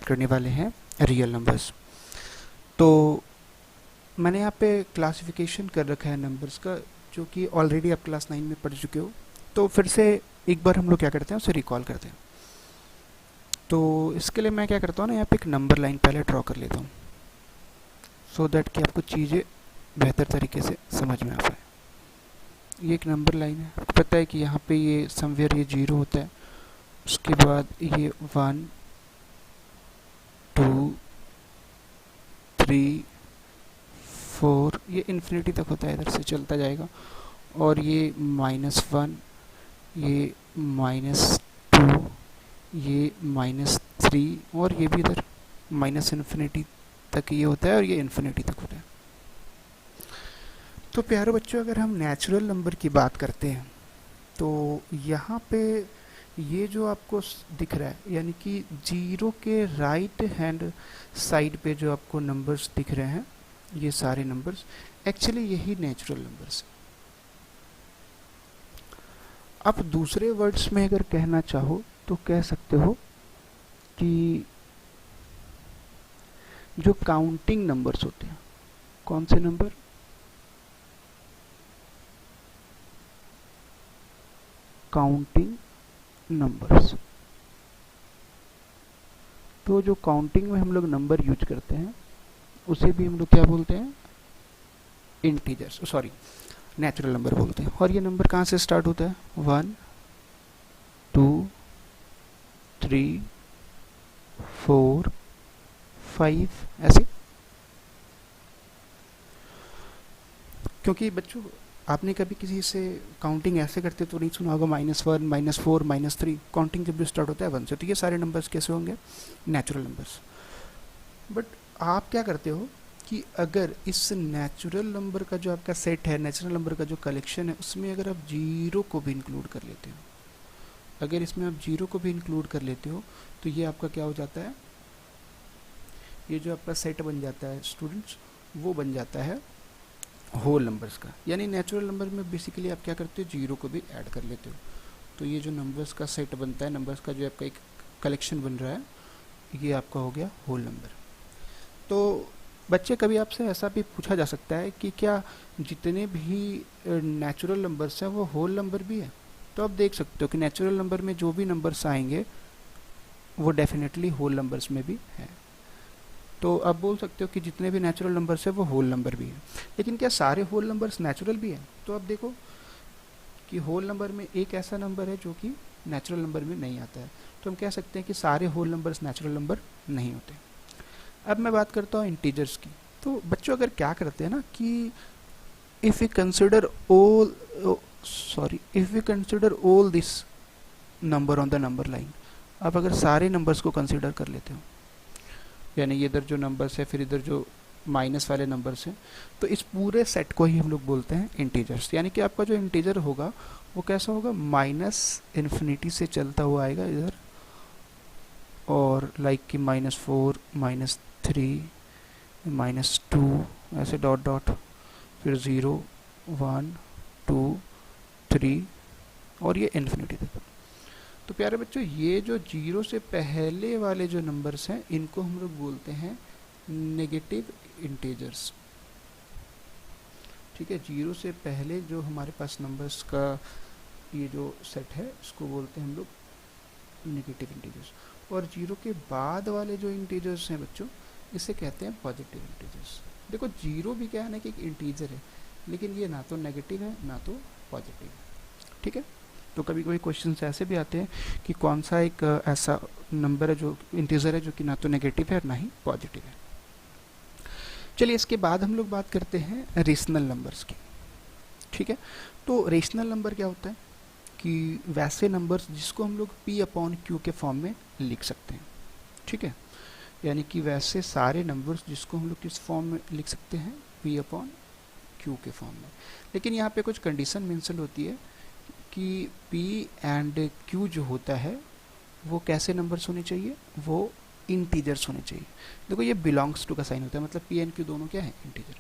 करने वाले हैं रियल नंबर्स। तो मैंने यहाँ पे क्लासिफिकेशन कर रखा है नंबर्स का, जो कि ऑलरेडी आप क्लास 9 में पढ़ चुके हो। तो फिर से एक बार हम लोग क्या करते हैं, उसे रिकॉल करते हैं। तो इसके लिए मैं क्या करता हूँ ना, यहाँ पे एक नंबर लाइन पहले ड्रॉ कर लेता हूँ, सो दैट कि आपको चीज़ें बेहतर तरीके से समझ में आ पाए। ये एक नंबर लाइन है, आपको पता है कि यहाँ पे ये समवेयर ये 0 होता है, उसके बाद ये 1 2 3 4 ये इन्फिनिटी तक होता है, इधर से चलता जाएगा। और ये -1, ये -2, ये -3, और ये भी इधर -इन्फिनिटी तक ये होता है, और ये इन्फिनिटी तक होता है। तो प्यारे बच्चों, अगर हम नेचुरल नंबर की बात करते हैं तो यहाँ पे ये जो आपको दिख रहा है, यानी कि 0 के राइट हैंड साइड पे जो आपको नंबर्स दिख रहे हैं, ये सारे नंबर्स एक्चुअली यही नेचुरल नंबर्स हैं। आप दूसरे वर्ड्स में अगर कहना चाहो तो कह सकते हो कि जो काउंटिंग नंबर्स होते हैं, कौन से नंबर, काउंटिंग नंबर्स। तो जो काउंटिंग में हम लोग नंबर यूज करते हैं उसे भी हम लोग क्या बोलते हैं, इंटीजर्स, सॉरी नेचुरल नंबर बोलते हैं। और ये नंबर कहाँ से स्टार्ट होता है, 1 2 3 4 5 ऐसे। क्योंकि बच्चों आपने कभी किसी से काउंटिंग ऐसे करते तो नहीं सुना होगा, -1 -4 -3, काउंटिंग जब भी स्टार्ट होता है 1 से। तो ये सारे नंबर्स कैसे होंगे, नेचुरल नंबर्स। बट आप क्या करते हो कि अगर इस नेचुरल नंबर का जो आपका सेट है, नेचुरल नंबर का जो कलेक्शन है, उसमें अगर आप 0 को भी इंक्लूड कर लेते हो, अगर इसमें आप 0 को भी इंक्लूड कर लेते हो, तो ये आपका क्या हो जाता है, ये जो आपका सेट बन जाता है स्टूडेंट्स, वो बन जाता है होल नंबर्स का। यानी नेचुरल नंबर में बेसिकली आप क्या करते हो, 0 को भी ऐड कर लेते हो। तो ये जो नंबर्स का सेट बनता है, नंबर्स का जो आपका एक कलेक्शन बन रहा है, ये आपका हो गया होल नंबर। तो बच्चे, कभी आपसे ऐसा भी पूछा जा सकता है कि क्या जितने भी नेचुरल नंबर्स हैं वो होल नंबर भी है। तो आप देख सकते हो कि नेचुरल नंबर में जो भी नंबर्स आएंगे वो डेफिनेटली होल नंबर्स में भी है। तो आप बोल सकते हो कि जितने भी नेचुरल नंबर्स है वो होल नंबर भी है। लेकिन क्या सारे होल नंबर्स नेचुरल भी हैं? तो आप देखो कि होल नंबर में एक ऐसा नंबर है जो कि नेचुरल नंबर में नहीं आता है। तो हम कह सकते हैं कि सारे होल नंबर्स नेचुरल नंबर नहीं होते। अब मैं बात करता हूँ इंटीजर्स की। तो बच्चों अगर क्या करते हैं ना कि if we consider all this number on the number line, आप अगर सारे नंबर्स को कंसिडर कर लेते हो, यानी इधर जो नंबर्स है, फिर इधर जो माइनस वाले नंबर्स हैं, तो इस पूरे सेट को ही हम लोग बोलते हैं इंटीजर्स। यानी कि आपका जो इंटीजर होगा वो कैसा होगा, -इन्फिनिटी से चलता हुआ आएगा इधर, और लाइक कि -4 -3 -2 ऐसे डॉट डॉट, फिर 0 1 2 3 और ये इन्फिनिटी तक। तो प्यारे बच्चों, ये जो 0 से पहले वाले जो नंबर्स हैं इनको हम लोग बोलते हैं नेगेटिव इंटीजर्स। ठीक है, 0 से पहले जो हमारे पास नंबर्स का ये जो सेट है इसको बोलते हैं हम लोग नेगेटिव इंटीजर्स। और 0 के बाद वाले जो इंटीजर्स हैं बच्चों, इसे कहते हैं पॉजिटिव इंटीजर्स। देखो 0 भी क्या है ना कि एक इंटीजर है, लेकिन ये ना तो नेगेटिव है ना तो पॉजिटिव है। ठीक है, तो कभी कभी क्वेश्चन ऐसे भी आते हैं कि कौन सा एक ऐसा नंबर है जो इंटीजर है जो कि ना तो नेगेटिव है ना ही पॉजिटिव है। चलिए, इसके बाद हम लोग बात करते हैं रेशनल नंबर्स की। ठीक है, तो रेशनल नंबर क्या होता है कि वैसे नंबर्स जिसको हम लोग P/Q के फॉर्म में लिख सकते हैं। ठीक है, यानी कि वैसे सारे नंबर्स जिसको हम लोग किस फॉर्म में लिख सकते हैं, P/Q के फॉर्म में। लेकिन यहाँ पे कुछ कंडीशन मेंशन होती है कि P एंड Q जो होता है वो कैसे नंबर्स होने चाहिए, वो इंटीजर्स होने चाहिए। देखो ये बिलोंग्स टू का साइन होता है, मतलब P एंड Q दोनों क्या है, इंटीजर।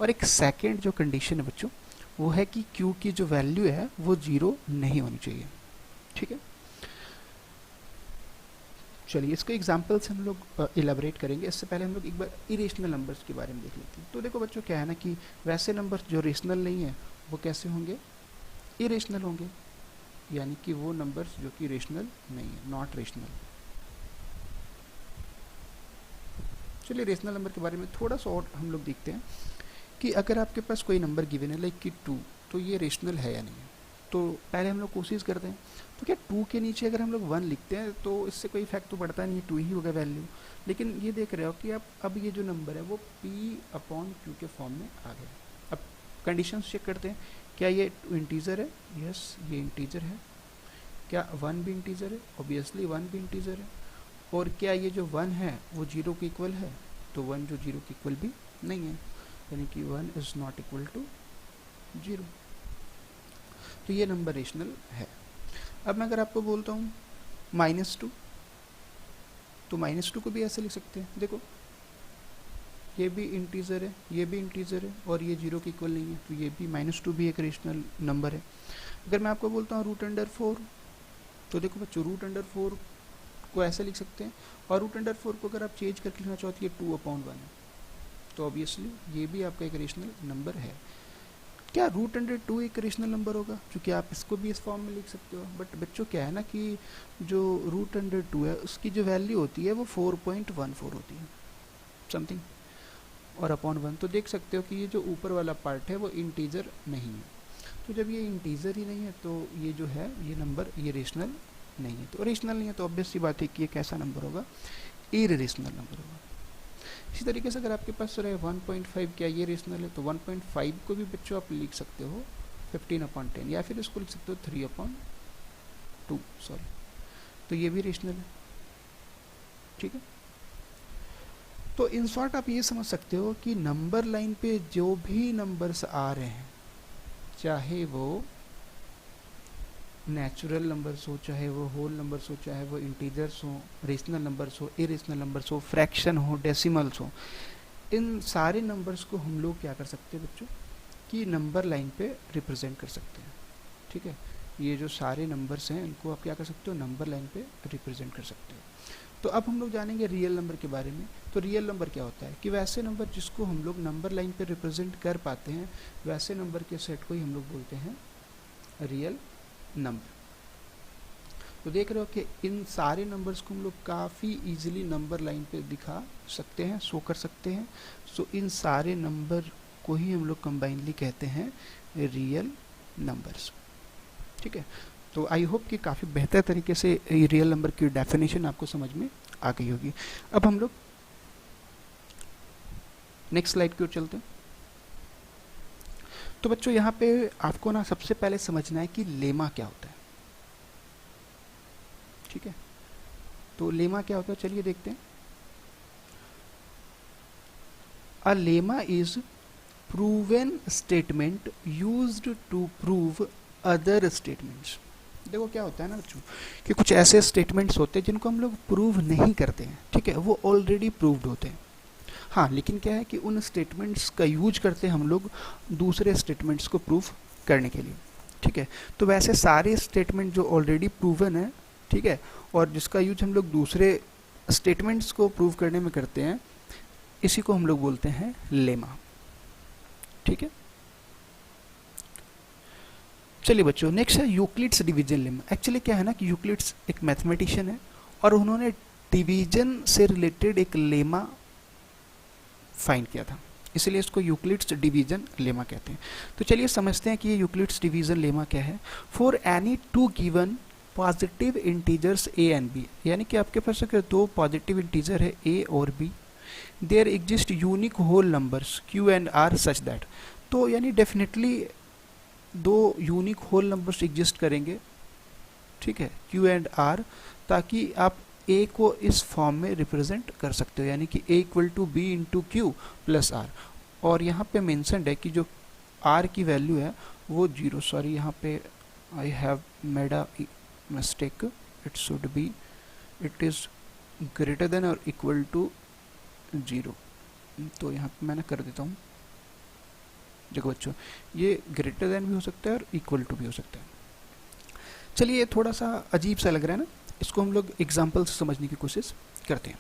और एक सेकेंड जो कंडीशन है बच्चों, वो है कि Q की जो वैल्यू है वो 0 नहीं होनी चाहिए। ठीक है, चलिए इसको एग्जाम्पल से हम लोग इलेबरेट करेंगे। इससे पहले हम लोग एक बार इरेशनल नंबर्स के बारे में देख लेते हैं। तो देखो बच्चों क्या है ना कि वैसे नंबर्स जो रेशनल नहीं है वो कैसे होंगे, इरेशनल होंगे, यानी कि वो नंबर्स जो कि रेशनल नहीं है, नॉट रेशनल। चलिए रेशनल नंबर के बारे में थोड़ा सा और हम लोग देखते हैं कि अगर आपके पास कोई नंबर गिवन है लाइक कि 2, तो ये रेशनल है या नहीं है। तो पहले हम लोग कोशिश करते हैं, तो क्या 2 के नीचे अगर हम लोग 1 लिखते हैं तो इससे कोई इफेक्ट तो पड़ता नहीं है, 2 ही होगा वैल्यू। लेकिन ये देख रहे हो कि अब ये जो नंबर है वो P/Q के फॉर्म में आ गया। अब कंडीशंस चेक करते हैं, क्या ये इंटीजर है, यस ये इंटीजर है। क्या 1 भी इंटीजर है, ऑब्वियसली 1 भी इंटीजर है। और क्या ये जो 1 है वो 0 के इक्वल है, तो 1 जो 0 के इक्वल भी नहीं है, यानी कि 1 इज नॉट इक्वल टू 0। तो ये नंबर रेशनल है। अब मैं अगर आपको बोलता हूँ -2, तो -2 को भी ऐसे लिख सकते हैं। देखो ये भी इंटीजर है, ये भी इंटीजर है, और ये 0 के इक्वल नहीं है, तो ये भी -2 भी एक रेशनल नंबर है। अगर मैं आपको बोलता हूँ √4, तो देखो बच्चों √4 को ऐसे लिख सकते हैं, और √4 को अगर आप चेंज करके लिखना चाहते हैं 2/1 है, तो ऑब्वियसली ये भी आपका एक रेशनल नंबर है। क्या √2 एक रेशनल नंबर होगा, क्योंकि आप इसको भी इस फॉर्म में लिख सकते हो। बट बच्चों क्या है ना कि जो √2 है उसकी जो वैल्यू होती है वो 4.14 होती है समथिंग, और /1, तो देख सकते हो कि ये जो ऊपर वाला पार्ट है वो इंटीजर नहीं है। तो जब ये इंटीजर ही नहीं है तो ये जो है ये नंबर ये रेशनल नहीं है। तो रेशनल नहीं है तो ऑब्वियस सी बात है कि ये कैसा नंबर होगा, इररेशनल नंबर होगा। इसी तरीके से अगर आपके पास रहे 1.5, क्या ये रेशनल है, तो 1.5 को भी बच्चों आप लिख सकते हो 15/10, या फिर इसको लिख सकते हो 3/2, सॉरी, तो ये भी रेशनल है। ठीक है, तो इन शॉर्ट आप ये समझ सकते हो कि नंबर लाइन पे जो भी नंबर्स आ रहे हैं, चाहे वो नेचुरल नंबर्स हो, चाहे वो होल नंबर्स हो, चाहे वो इंटीजर्स हो, रेशनल नंबर्स हो, इरेशनल नंबर्स हो, फ्रैक्शन हो, डेसिमल्स हो, इन सारे नंबर्स को हम लोग क्या कर सकते हैं बच्चों कि नंबर लाइन पे रिप्रेजेंट कर सकते हैं। ठीक है, ये जो सारे नंबर्स हैं इनको आप क्या कर सकते हो, नंबर लाइन पे रिप्रेजेंट कर सकते हो। तो अब हम लोग जानेंगे रियल नंबर के बारे में। तो रियल नंबर क्या होता है कि वैसे नंबर जिसको हम लोग नंबर लाइन पे रिप्रेजेंट कर पाते हैं, वैसे नंबर के सेट को ही हम लोग बोलते हैं रियल नंबर। तो देख रहे हो कि इन सारे नंबर्स को हम लोग काफ़ी इजीली नंबर लाइन पे दिखा सकते हैं, शो कर सकते हैं। सो इन सारे नंबर को ही हम लोग कंबाइनली कहते हैं रियल नंबर्स। ठीक है, तो आई होप कि काफ़ी बेहतर तरीके से रियल नंबर की डेफिनेशन आपको समझ में आ गई होगी। अब हम लोग नेक्स्ट स्लाइड की ओर चलते हैं। तो बच्चों यहाँ पे आपको ना सबसे पहले समझना है कि लेमा क्या होता है। ठीक है, तो लेमा क्या होता है चलिए देखते हैं। A lemma is proven statement used to prove other statements. देखो क्या होता है ना बच्चों कि कुछ ऐसे स्टेटमेंट्स होते हैं जिनको हम लोग प्रूव नहीं करते हैं। ठीक है, वो ऑलरेडी प्रूव्ड होते हैं। हाँ, लेकिन क्या है कि उन स्टेटमेंट्स का यूज करते हैं हम लोग दूसरे स्टेटमेंट्स को प्रूव करने के लिए। ठीक है, तो वैसे सारे स्टेटमेंट जो ऑलरेडी प्रूवन है, ठीक है, और जिसका यूज हम लोग दूसरे स्टेटमेंट्स को प्रूव करने में करते हैं, इसी को हम लोग बोलते हैं लेमा। ठीक है, चलिए बच्चों नेक्स्ट है यूक्लिड्स डिवीजन लेमा। एक्चुअली क्या है ना कि यूक्लिड्स एक मैथमेटिशियन है और उन्होंने डिवीजन से रिलेटेड एक लेमा फाइंड किया था, इसलिए इसको यूक्लिड्स डिवीजन लेमा कहते हैं। तो चलिए समझते हैं कि ये यूक्लिड्स डिवीजन लेमा क्या है। For any two given positive integers a and b, यानी कि आपके पास अगर दो पॉजिटिव इंटीजर है ए और b, there exist unique whole numbers q and r such that, तो यानी डेफिनेटली दो यूनिक होल नंबर्स एग्जिस्ट करेंगे। ठीक है, क्यू एंड आर, ताकि आप ए को इस फॉर्म में रिप्रेजेंट कर सकते हो, यानी कि A equal to B into Q plus R. और यहाँ पे मेंशन्ड है कि जो आर की वैल्यू है वो 0, सॉरी यहाँ पे I have made a mistake, it should be it is greater than और इक्वल टू 0, तो यहाँ पे मैंने कर देता हूँ। देखो बच्चों ये ग्रेटर देन भी हो सकता है और इक्वल टू भी हो सकता है। चलिए ये थोड़ा सा अजीब सा लग रहा है ना, इसको हम लोग एग्जाम्पल से समझने की कोशिश करते हैं।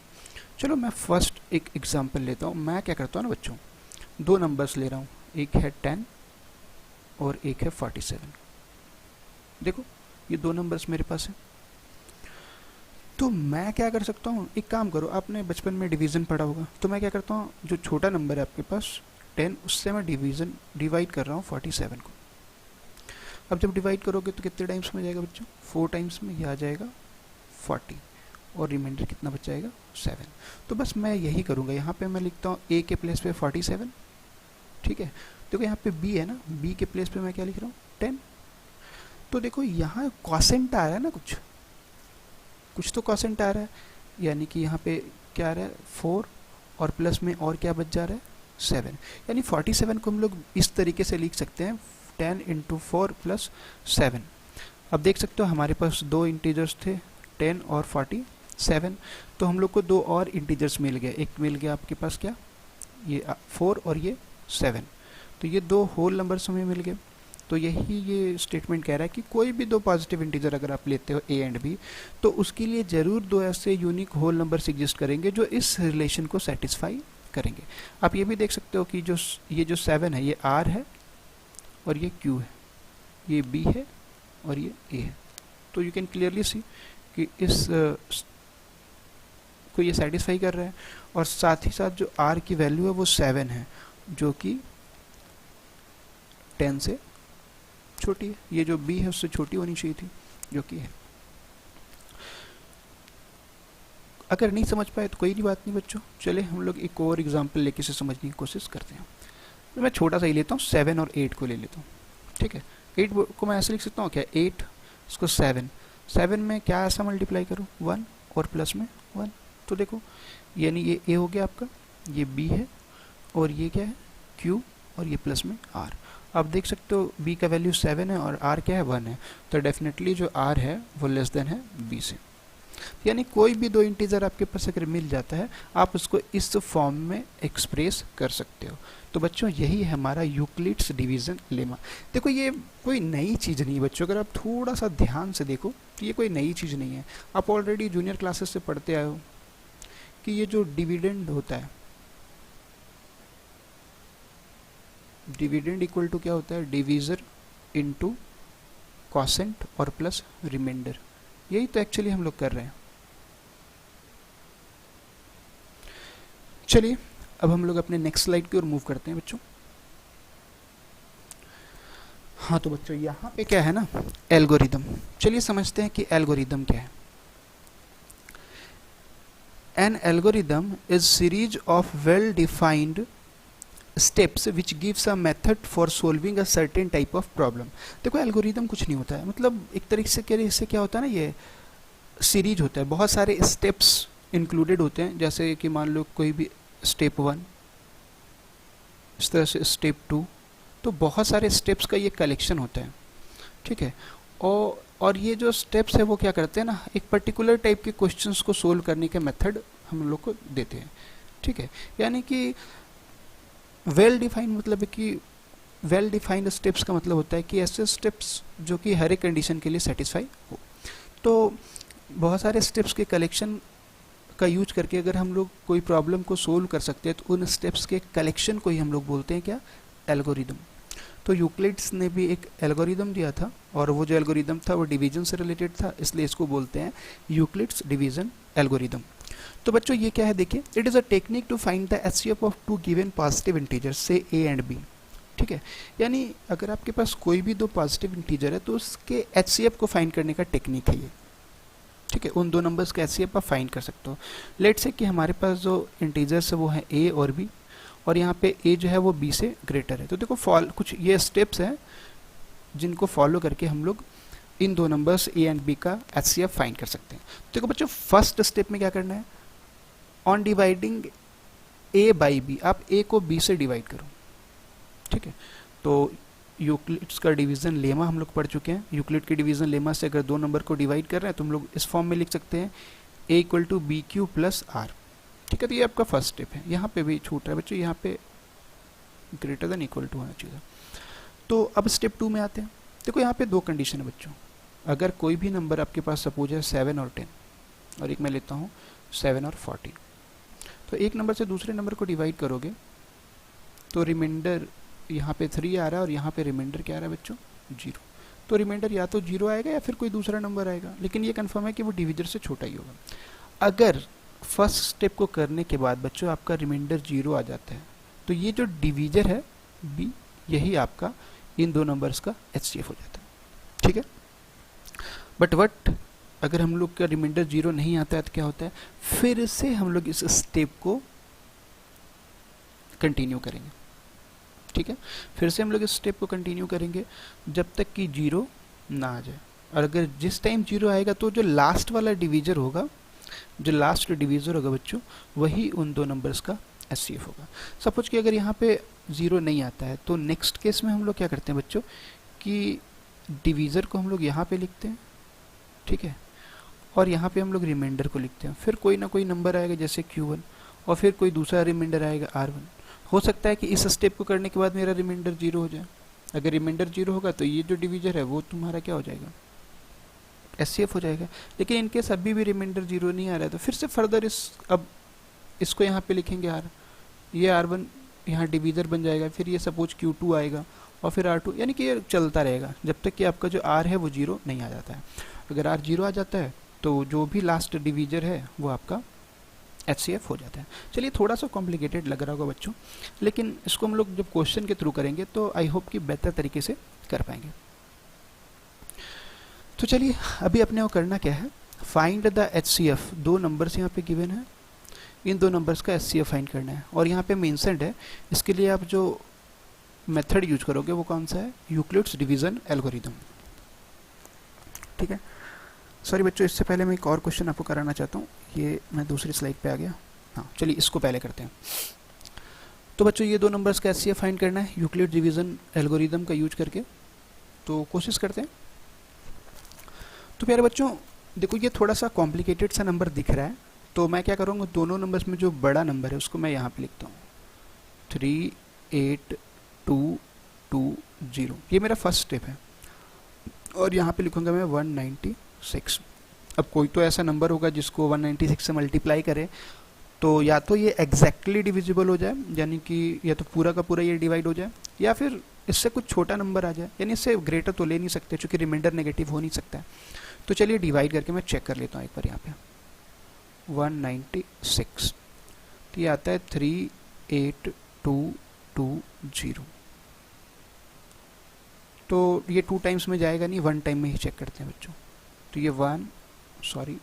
चलो मैं फर्स्ट एक एग्जाम्पल लेता हूँ। मैं क्या करता हूँ ना बच्चों, दो नंबर्स ले रहा हूँ, एक है 10 और एक है 47। देखो ये दो नंबर्स मेरे पास है। तो मैं क्या कर सकता हूँ, एक काम करो, आपने बचपन में डिवीज़न पढ़ा होगा, तो मैं क्या करता हूँ, जो छोटा नंबर है आपके पास 10, उससे मैं डिवाइड कर रहा हूँ 47 को। अब जब डिवाइड करोगे तो कितने टाइम्स में जाएगा बच्चों, 4 टाइम्स में, यह आ जाएगा 40 और रिमाइंडर कितना बच जाएगा 7। तो बस मैं यही करूँगा, यहाँ पे मैं लिखता हूँ a के प्लेस पे 47, ठीक है। देखो यहाँ पे b है ना, b के प्लेस पे मैं क्या लिख रहा हूँ 10। तो देखो यहाँ क्वोशेंट आ रहा है ना, कुछ तो क्वोशेंट आ रहा है, यानी कि यहाँ पे क्या आ रहा है 4 और प्लस में और क्या बच जा रहा है 7। यानी 47 को हम लोग इस तरीके से लिख सकते हैं 10 इंटू 4 प्लस 7। अब देख सकते हो हमारे पास दो इंटीजर्स थे 10 और 47, तो हम लोग को दो और इंटीजर्स मिल गए। एक मिल गया आपके पास क्या, ये 4 और ये 7, तो ये दो होल नंबर्स हमें मिल गए। तो यही ये स्टेटमेंट कह रहा है कि कोई भी दो पॉजिटिव इंटीजर अगर आप लेते हो a एंड b, तो उसके लिए ज़रूर दो ऐसे यूनिक होल नंबर्स एग्जिस्ट करेंगे जो इस रिलेशन को सेटिस्फाई करेंगे। आप ये भी देख सकते हो कि ये जो 7 है ये r है और ये q है, ये b है और ये a है। तो यू कैन क्लियरली सी कि इस को ये सेटिस्फाई कर रहा है। और साथ ही साथ जो r की वैल्यू है वो 7 है, जो कि 10 से छोटी है। ये जो b है उससे छोटी होनी चाहिए थी, जो कि है। अगर नहीं समझ पाए तो कोई भी बात नहीं बच्चों, चले हम लोग एक और एग्जांपल लेके से समझने की कोशिश करते हैं। तो मैं छोटा सा ही लेता हूँ, 7 और 8 को ले लेता हूँ, ठीक है। 8 को मैं ऐसे लिख सकता हूँ क्या, 8 इसको 7 में क्या ऐसा मल्टीप्लाई करूँ 1 और प्लस में 1। तो देखो यानी ये a हो गया आपका, ये b है और ये क्या है q और ये प्लस में r। आप देख सकते हो b का वैल्यू 7 है और r क्या है 1 है, तो डेफिनेटली जो r है वो लेस देन है b से। यानी कोई भी दो इंटीजर आपके पास अगर मिल जाता है आप उसको इस फॉर्म में एक्सप्रेस कर सकते हो। तो बच्चों यही है हमारा यूक्लिड्स डिवीजन लेमा। देखो ये कोई नई चीज़ नहीं है बच्चों, अगर आप थोड़ा सा ध्यान से देखो तो ये कोई नई चीज़ नहीं है। आप ऑलरेडी जूनियर क्लासेस से पढ़ते आए हो कि ये जो डिविडेंड होता है, डिविडेंड इक्वल टू क्या होता है, डिवीजर इनटू क्वोशेंट और प्लस रिमाइंडर। यही तो एक्चुअली हम लोग कर रहे हैं। चलिए अब हम लोग अपने नेक्स्ट स्लाइड की ओर मूव करते हैं बच्चों। हाँ तो बच्चों यहाँ पे क्या है ना, एल्गोरिदम। चलिए समझते हैं कि एल्गोरिदम क्या है। N algorithm is series of well defined steps which gives a method for solving a certain type of problem. देखो एल्गोरिदम कुछ नहीं होता है, मतलब एक तरीके से क्या होता है ना, ये सीरीज होता है, बहुत सारे स्टेप्स इंक्लूडेड होते हैं। जैसे कि मान लो कोई भी स्टेप 1, इस तरह से स्टेप 2, तो बहुत सारे स्टेप्स का ये कलेक्शन होता है, ठीक है। और ये जो स्टेप्स है वो क्या करते हैं ना, एक पर्टिकुलर टाइप के क्वेश्चंस को सोल्व करने के मेथड हम लोग को देते हैं, ठीक है। यानी कि वेल डिफाइंड मतलब है कि वेल डिफाइंड स्टेप्स का मतलब होता है कि ऐसे स्टेप्स जो कि हर एक कंडीशन के लिए सेटिस्फाई हो। तो बहुत सारे स्टेप्स के कलेक्शन का यूज करके अगर हम लोग कोई प्रॉब्लम को सोल्व कर सकते हैं तो उन स्टेप्स के कलेक्शन को ही हम लोग बोलते हैं क्या, एल्गोरिदम। तो यूक्लिड्स ने भी एक एल्गोरिदम दिया था और वो जो एल्गोरिदम था वो डिवीजन से रिलेटेड था, इसलिए इसको बोलते हैं यूक्लिड्स डिवीजन एल्गोरिदम। तो बच्चों ये क्या है देखिए, it is a technique to find the HCF of two given positive integers से a एंड b, ठीक है। यानी अगर आपके पास कोई भी दो पॉजिटिव इंटीजर है तो उसके एचसीएफ को फाइंड करने का टेक्निक है ये, ठीक है। उन दो नंबर्स का एचसीएफ आप फाइंड कर सकते हो। लेट्स से कि हमारे पास जो इंटीजर्स है वो है a और b, और यहाँ पे a जो है वो b से ग्रेटर है। तो देखो कुछ ये स्टेप्स हैं जिनको फॉलो करके हम लोग इन दो नंबर्स a एंड b का एचसीएफ फाइंड कर सकते हैं। तो देखो बच्चों फर्स्ट स्टेप में क्या करना है, on dividing a by b, आप a को b से डिवाइड करो, ठीक है। तो यूक्लिड्स का डिवीजन लेमा हम लोग पढ़ चुके हैं। यूक्लिड के डिवीजन लेमा से अगर दो नंबर को डिवाइड कर रहे हैं तो हम लोग इस फॉर्म में लिख सकते हैं a equal to b q plus r, ठीक है। तो ये आपका फर्स्ट स्टेप है। यहाँ पे भी छूट रहा है बच्चों, यहाँ पे ग्रेटर देन इक्वल टू होना चाहिए। तो अब स्टेप 2 में आते हैं। देखो यहाँ पे दो कंडीशन है बच्चों, अगर कोई भी नंबर आपके पास सपोज है 7 और 10, और एक मैं लेता हूँ 7 और 14, तो एक नंबर से दूसरे नंबर को डिवाइड करोगे तो रिमाइंडर यहाँ पे 3 आ रहा है और यहाँ पे रिमाइंडर क्या आ रहा है बच्चों, 0। तो रिमाइंडर या तो 0 आएगा या फिर कोई दूसरा नंबर आएगा, लेकिन ये कंफर्म है कि वो डिविजर से छोटा ही होगा। अगर फर्स्ट स्टेप को करने के बाद बच्चों आपका रिमाइंडर 0 आ जाता है, तो ये जो डिविजर है बी, यही आपका इन दो नंबर्स का एचसीएफ हो जाता है, ठीक है। बट अगर हम लोग का रिमाइंडर 0 नहीं आता है तो क्या होता है, फिर से हम लोग इस स्टेप को कंटिन्यू करेंगे, ठीक है। फिर से हम लोग इस स्टेप को कंटिन्यू करेंगे जब तक कि 0 ना आ जाए। और अगर जिस टाइम 0 आएगा तो जो लास्ट वाला डिवीजर होगा, जो लास्ट डिवीजर होगा बच्चों, वही उन दो नंबर्स का एचसीएफ होगा। सपोज कि अगर यहाँ पे 0 नहीं आता है तो नेक्स्ट केस में हम लोग क्या करते हैं बच्चों कि डिवीज़र को हम लोग यहाँ पे लिखते हैं, ठीक है, और यहाँ पे हम लोग रिमाइंडर को लिखते हैं। फिर कोई ना कोई नंबर आएगा जैसे Q1 और फिर कोई दूसरा रिमाइंडर आएगा R1। हो सकता है कि इस स्टेप को करने के बाद मेरा रिमाइंडर 0 हो जाए। अगर रिमाइंडर 0 होगा तो ये जो डिवीजर है वो तुम्हारा क्या हो जाएगा, एचसीएफ हो जाएगा। लेकिन इनकेस अभी भी रिमाइंडर 0 नहीं आ रहा है तो फिर से फर्दर अब इसको यहाँ पे लिखेंगे R, ये R1 यहाँ डिवीजर बन जाएगा, फिर ये सपोज Q2 आएगा और फिर R2, यानी कि ये चलता रहेगा जब तक कि आपका जो R है वो 0 नहीं आ जाता है। अगर R 0 आ जाता है तो जो भी लास्ट डिवीजर है वो आपका एचसीएफ हो जाता है। चलिए थोड़ा सा कॉम्प्लिकेटेड लग रहा होगा बच्चों, लेकिन इसको हम लोग जब क्वेश्चन के थ्रू करेंगे तो आई होप कि बेहतर तरीके से कर पाएंगे। तो चलिए अभी अपने को करना क्या है, फाइंड द एचसीएफ। दो नंबर्स यहाँ पे गिवन है, इन दो नंबर्स का एचसीएफ फाइंड करना है। और यहाँ पे मेंशन्ड है, इसके लिए आप जो मेथड यूज करोगे वो कौन सा है, यूक्लिड्स डिवीजन एल्गोरिदम, ठीक है। सॉरी बच्चों, इससे पहले मैं एक और क्वेश्चन आपको कराना चाहता हूँ। ये मैं दूसरी स्लाइड पे आ गया, हाँ चलिए इसको पहले करते हैं। तो बच्चों ये दो नंबर्स का एचसीएफ फाइंड करना है यूक्लिड डिवीजन एल्गोरिदम का यूज करके, तो कोशिश करते हैं। तो प्यारे बच्चों देखो ये थोड़ा सा कॉम्प्लिकेटेड सा नंबर दिख रहा है, तो मैं क्या करूँगा, दोनों नंबर्स में जो बड़ा नंबर है उसको मैं यहाँ पे लिखता हूँ 38220, ये मेरा फर्स्ट स्टेप है। और यहाँ पे लिखूँगा मैं 196। अब कोई तो ऐसा नंबर होगा जिसको 196 से मल्टीप्लाई करे तो या तो ये एग्जैक्टली डिविजिबल हो जाए, यानी कि या तो पूरा का पूरा ये डिवाइड हो जाए, या फिर इससे कुछ छोटा नंबर आ जाए, यानी इससे ग्रेटर तो ले नहीं सकते क्योंकि रिमाइंडर नेगेटिव हो नहीं सकता है। तो चलिए डिवाइड करके मैं चेक कर लेता हूँ एक बार यहाँ पे 196, तो ये आता है 38220। तो ये 2 टाइम्स में जाएगा नहीं, 1 टाइम में ही चेक करते हैं बच्चों। तो ये 1 सॉरी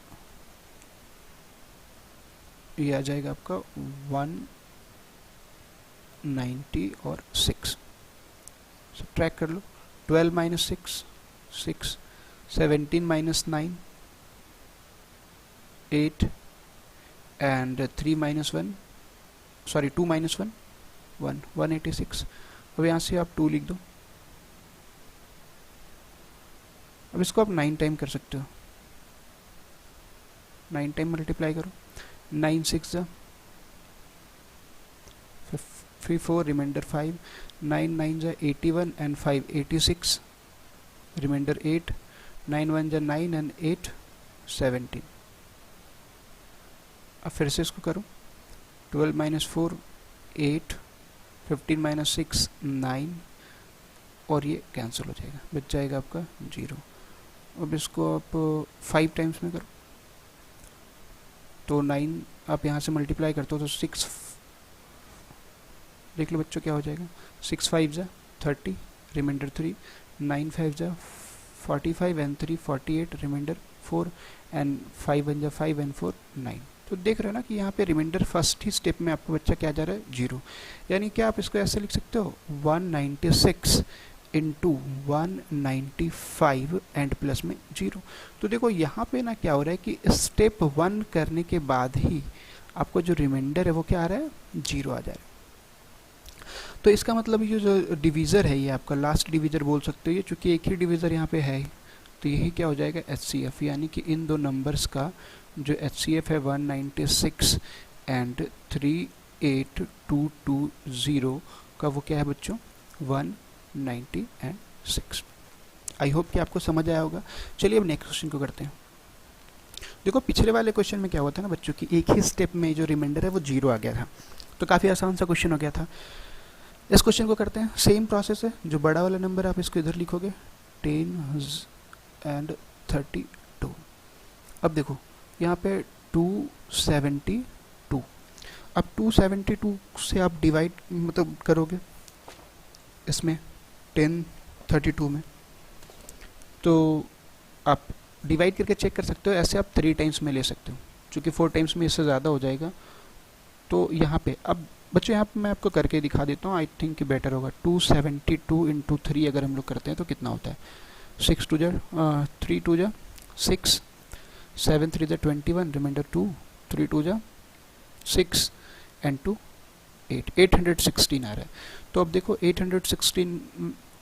ये आ जाएगा आपका 190 और 6, सब्ट्रैक्ट कर लो। 12 minus 6 6, 17 minus 9 8 and 3 minus 1 sorry 2 minus 1 1, 186। अब यहाँ से आप 2 लिख दो। अब इसको आप 9 टाइम कर सकते हो, 9 टाइम मल्टीप्लाई करो। 9 6 4 रिमाइंडर 5, 9 9 81 एंड 5 86, रिमाइंडर 8, 9 1 9 एंड 8 17। अब फिर से इसको करो। 12 माइनस 4 8, 15 माइनस 6 9, और ये कैंसिल हो जाएगा, बच जाएगा आपका 0। अब इसको आप 5 टाइम्स में करो तो 9 आप यहाँ से मल्टीप्लाई करते हो तो 6, देख लो बच्चों क्या हो जाएगा, 6 5 30, remainder 3, 9 5 45 and 3 48, remainder 4 and 5 1 5 and 4 9। तो देख रहे हो ना कि यहाँ पे रिमाइंडर फर्स्ट ही स्टेप में आपका बच्चा क्या जा रहा है, 0। यानी कि आप इसको ऐसे लिख सकते हो 196 इंटू 195 एंड प्लस में 0। तो देखो यहाँ पे ना क्या हो रहा है कि स्टेप 1 करने के बाद ही आपको जो रिमाइंडर है वो क्या आ रहा है, 0 आ जा रहा है। तो इसका मतलब ये जो डिवीज़र है ये आपका लास्ट डिवीज़र बोल सकते हो ये, चूँकि एक ही डिवीज़र यहाँ पे है, तो यही क्या हो जाएगा एचसीएफ, यानी कि इन दो नंबर्स का जो एचसीएफ है 196 एंड 38220 का वो क्या है बच्चों, 190 एंड 6। आई होप कि आपको समझ आया होगा। चलिए अब नेक्स्ट क्वेश्चन को करते हैं। देखो पिछले वाले क्वेश्चन में क्या हुआ था ना बच्चों की, एक ही स्टेप में जो रिमाइंडर है वो 0 आ गया था, तो काफ़ी आसान सा क्वेश्चन हो गया था। इस क्वेश्चन को करते हैं, सेम प्रोसेस है, जो बड़ा वाला नंबर आप इसको इधर लिखोगे 10 एंड 32। अब देखो यहाँ पे 272, अब 272 से आप डिवाइड मतलब करोगे इसमें 10 32 में, तो आप डिवाइड करके चेक कर सकते हो। ऐसे आप 3 टाइम्स में ले सकते हो, क्योंकि 4 टाइम्स में इससे ज़्यादा हो जाएगा। तो यहाँ पे अब बच्चों यहाँ पे मैं आपको करके दिखा देता हूँ, आई थिंक कि बेटर होगा। 272 इंटू 3 अगर हम लोग करते हैं तो कितना होता है, 6 2 जा 3 2 जा 6, 7 3 जा 21, रिमाइंडर 2, 3 2 जा 6 एंड 2 8, 816 आ रहा है। तो अब देखो 816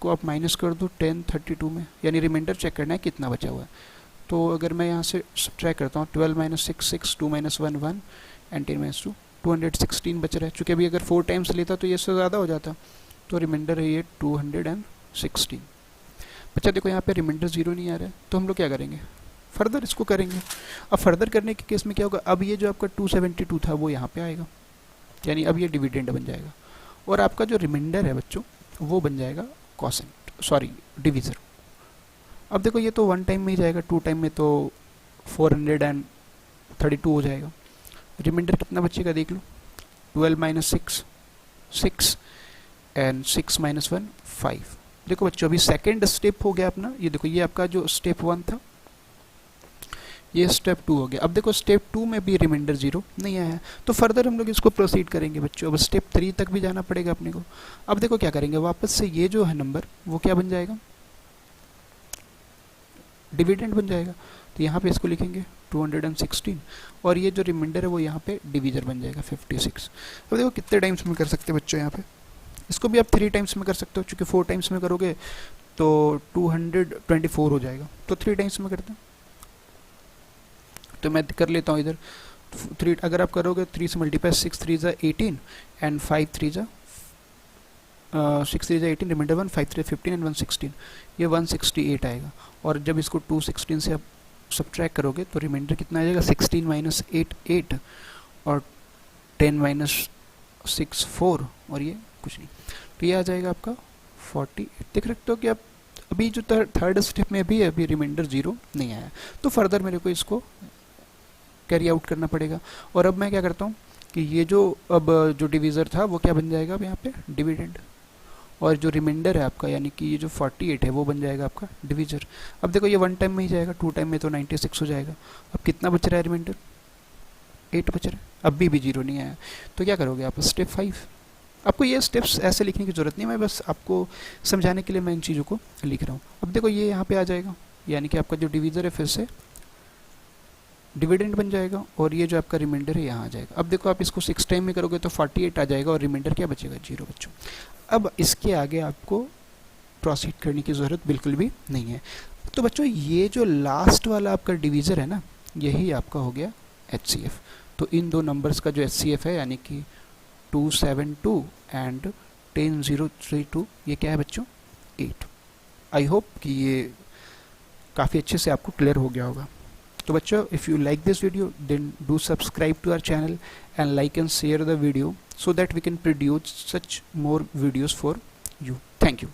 को आप माइनस कर दो 10 32 में, यानी रिमाइंडर चेक करना है कितना बचा हुआ है। तो अगर मैं यहाँ से सब्ट्रैक्ट करता हूँ 12 माइनस 6 6, 2 माइनस 1 1 एंड 10 माइनस 2, 216 बच रहा है। चूँकि अभी अगर 4 टाइम्स लेता तो ये इससे ज़्यादा हो जाता, तो रिमाइंडर है ये 216। बच्चा देखो यहाँ पे रिमाइंडर 0 नहीं आ रहा है, तो हम लोग क्या करेंगे, फर्दर इसको करेंगे। अब फर्दर करने के केस में क्या होगा, अब ये जो आपका 272 था वो यहाँ पे आएगा, यानी अब ये डिविडेंड बन जाएगा, और आपका जो रिमाइंडर है बच्चों वो बन जाएगा कॉसेंट, सॉरी डिविज़र। अब देखो ये तो 1 टाइम में ही जाएगा, 2 टाइम में तो 432 हो जाएगा। रिमाइंडर कितना बचेगा देख लो, 12 माइनस 6 6 एंड 6 माइनस 1 5। देखो बच्चों अभी सेकेंड स्टेप हो गया अपना, ये देखो ये आपका जो स्टेप 1 था ये स्टेप 2 हो गया। अब देखो स्टेप 2 में भी रिमाइंडर 0 नहीं आया है, तो फर्दर हम लोग इसको प्रोसीड करेंगे बच्चों। अब स्टेप 3 तक भी जाना पड़ेगा अपने को। अब देखो क्या करेंगे, वापस से ये जो है नंबर वो क्या बन जाएगा, डिविडेंड बन जाएगा। तो यहाँ पे इसको लिखेंगे 216, और ये जो रिमाइंडर है वो यहाँ पे डिविजर बन जाएगा 56। अब देखो कितने टाइम्स में कर सकते हैं बच्चों, यहाँ पे इसको भी आप 3 टाइम्स में कर सकते हो, क्योंकि 4 टाइम्स में करोगे तो 224 हो जाएगा, तो 3 टाइम्स में करते हैं। तो मैं कर लेता हूँ इधर 3, अगर आप करोगे 3 से मल्टीप्लाई 6 3 जा 18 एंड 5 3 जा 6 3 जा 18, रिमाइंडर 1, 5 3 15 एंड 116, ये 168 आएगा। और जब इसको 216 से आप सब्ट्रैक्ट करोगे तो रिमाइंडर कितना आ जाएगा, 16 माइनस 8 8 और 10 माइनस 6 4, और ये कुछ नहीं, तो ये आ जाएगा आपका 48। देख सकते हो कि आप अभी जो थर्ड स्टेप में भी अभी रिमाइंडर 0 नहीं आया, तो फर्दर मेरे को इसको कैरी आउट करना पड़ेगा। और अब मैं क्या करता हूँ कि ये जो अब जो डिविज़र था वो क्या बन जाएगा अब यहाँ पे डिविडेंड, और जो रिमाइंडर है आपका यानी कि ये जो 48 है वो बन जाएगा आपका डिविज़र। अब देखो ये 1 टाइम में ही जाएगा, 2 टाइम में तो 96 हो जाएगा। अब कितना बच रहा है रिमाइंडर, 8 बच रहा है, अभी भी 0 नहीं आया। तो क्या करोगे आप, स्टेप 5। आपको ये स्टेप्स ऐसे लिखने की ज़रूरत नहीं, मैं बस आपको समझाने के लिए मैं इन चीज़ों को लिख रहा हूँ। अब देखो ये यहाँ पे आ जाएगा, यानी कि आपका जो डिविज़र है फिर से डिविडेंड बन जाएगा, और ये जो आपका रिमाइंडर है यहाँ आ जाएगा। अब देखो आप इसको 6 टाइम में करोगे तो 48 आ जाएगा, और रिमाइंडर क्या बचेगा, 0 बच्चों। अब इसके आगे आपको प्रोसीड करने की ज़रूरत बिल्कुल भी नहीं है। तो बच्चों ये जो लास्ट वाला आपका डिविज़र है ना, यही आपका हो गया HCF। तो इन दो नंबर्स का जो HCF है यानी कि 272 एंड 10032, ये क्या है बच्चों, 8। आई होप कि ये काफ़ी अच्छे से आपको क्लियर हो गया होगा। तो बच्चों if you like this video then do subscribe to our channel and like and share the video so that we can produce such more videos for you. Thank you.